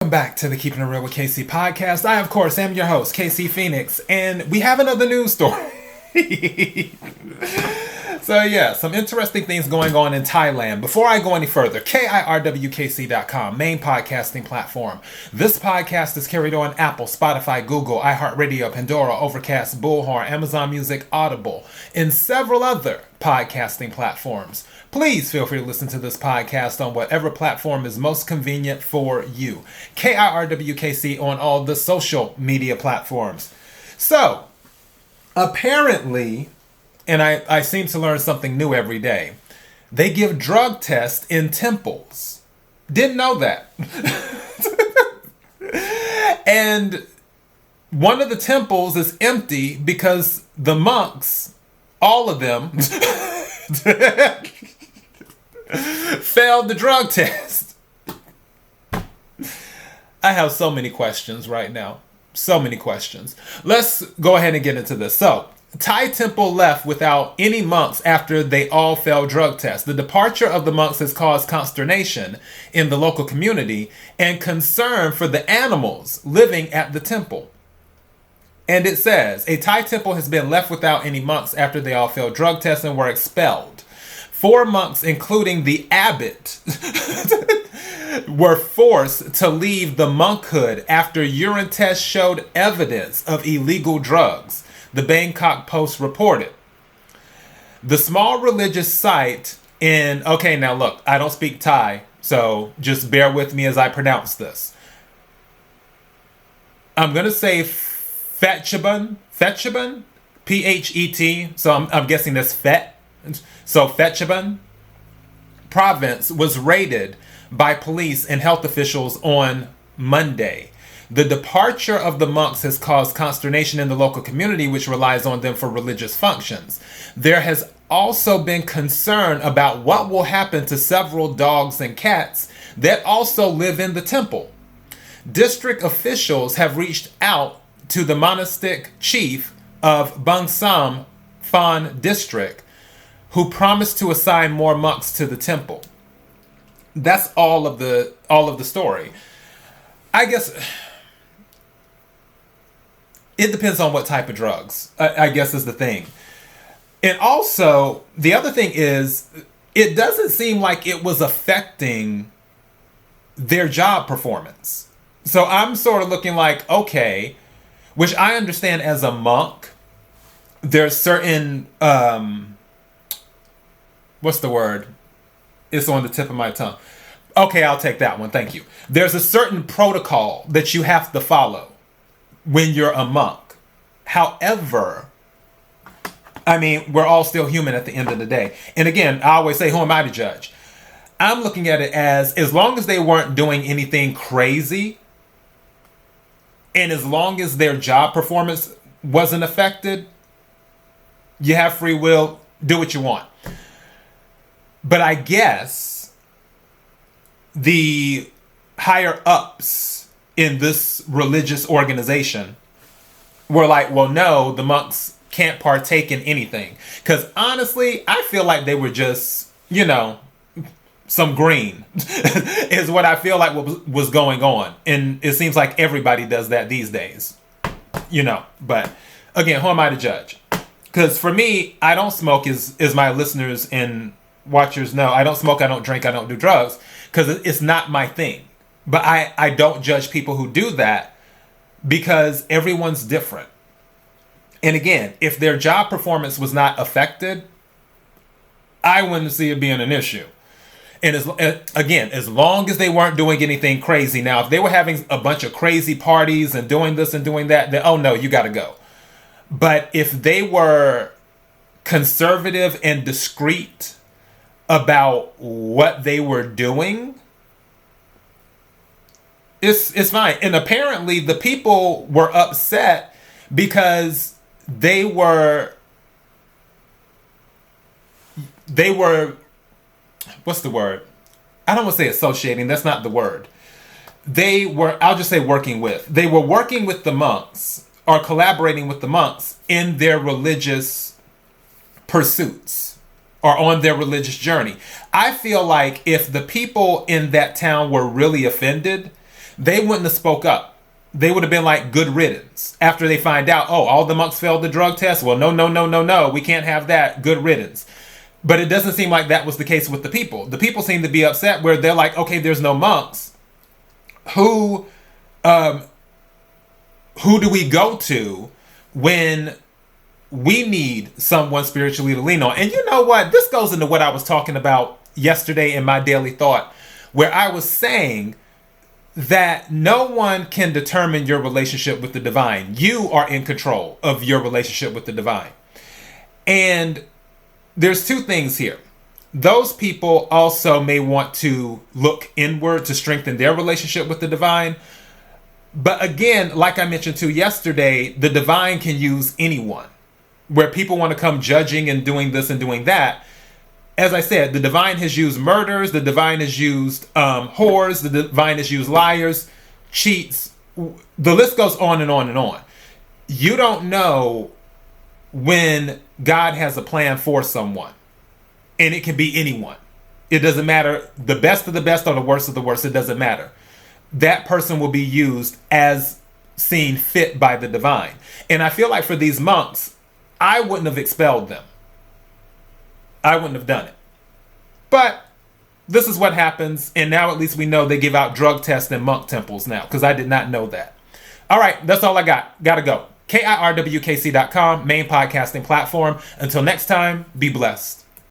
Welcome back to the Keeping It Real with KC podcast. I, of course, am your host, KC Phoenix, and we have another news story. So, yeah, some interesting things going on in Thailand. Before I go any further, KIRWKC.com, main podcasting platform. This podcast is carried on Apple, Spotify, Google, iHeartRadio, Pandora, Overcast, Bullhorn, Amazon Music, Audible, and several other podcasting platforms. Please feel free to listen to this podcast on whatever platform is most convenient for you. KIRWKC on all the social media platforms. So, apparently, and I seem to learn something new every day, they give drug tests in temples. Didn't know that. And one of the temples is empty because the monks, all of them, failed the drug test. I have so many questions right now. So many questions. Let's go ahead and get into this. So, Thai temple left without any monks after they all failed drug tests. The departure of the monks has caused consternation in the local community and concern for the animals living at the temple. And it says, a Thai temple has been left without any monks after they all failed drug tests and were expelled. 4 monks, including the abbot, were forced to leave the monkhood after urine tests showed evidence of illegal drugs, the Bangkok Post reported. The small religious site in... Okay, now look, I don't speak Thai, so just bear with me as I pronounce this. I'm going to say Phetchabun, P-H-E-T, so I'm guessing that's Phet. So Phetchabun province was raided by police and health officials on Monday. The departure of the monks has caused consternation in the local community, which relies on them for religious functions. There has also been concern about what will happen to several dogs and cats that also live in the temple. District officials have reached out to the monastic chief of Bangsam Phan district, who promised to assign more monks to the temple. That's all of the story. I guess it depends on what type of drugs, I guess is the thing. And also, the other thing is, it doesn't seem like it was affecting their job performance. So I'm sort of looking like, okay, which I understand as a monk, there's certain, what's the word? It's on the tip of my tongue. Okay, I'll take that one. Thank you. There's a certain protocol that you have to follow when you're a monk. However, I mean, we're all still human at the end of the day. And again, I always say, who am I to judge? I'm looking at it as long as they weren't doing anything crazy, and as long as their job performance wasn't affected, you have free will, do what you want. But I guess the higher ups in this religious organization were like, well, no, the monks can't partake in anything. Because honestly, I feel like they were just, some green is what I feel like was going on. And it seems like everybody does that these days, But again, who am I to judge? Because for me, I don't smoke, as my listeners and watchers know. I don't smoke, I don't drink, I don't do drugs, because it's not my thing. But I don't judge people who do that, because everyone's different. And again, if their job performance was not affected, I wouldn't see it being an issue. And as long as they weren't doing anything crazy. Now, if they were having a bunch of crazy parties and doing this and doing that, then, oh no, you got to go. But if they were conservative and discreet about what they were doing, it's fine. And apparently the people were upset because they were what's the word? I don't want to say associating. That's not the word. I'll just say working with. They were working with the monks or collaborating with the monks in their religious pursuits or on their religious journey. I feel like if the people in that town were really offended, they wouldn't have spoke up. They would have been like, good riddance. After they find out, oh, all the monks failed the drug test. Well, no, we can't have that. Good riddance. But it doesn't seem like that was the case with the people. The people seem to be upset where they're like, okay, there's no monks. Who do we go to when we need someone spiritually to lean on? And you know what? This goes into what I was talking about yesterday in my daily thought, where I was saying that no one can determine your relationship with the divine. You are in control of your relationship with the divine. And there's two things here. Those people also may want to look inward to strengthen their relationship with the divine. But again, like I mentioned to yesterday, the divine can use anyone. Where people want to come judging and doing this and doing that. As I said, the divine has used murders, the divine has used whores, the divine has used liars, cheats. The list goes on and on and on. You don't know when God has a plan for someone. And it can be anyone. It doesn't matter. The best of the best or the worst of the worst. It doesn't matter. That person will be used as seen fit by the divine. And I feel like for these monks, I wouldn't have expelled them. I wouldn't have done it. But this is what happens. And now at least we know they give out drug tests in monk temples now. Because I did not know that. All right. That's all I got. Gotta go. KIRWKC.com, main podcasting platform. Until next time, be blessed.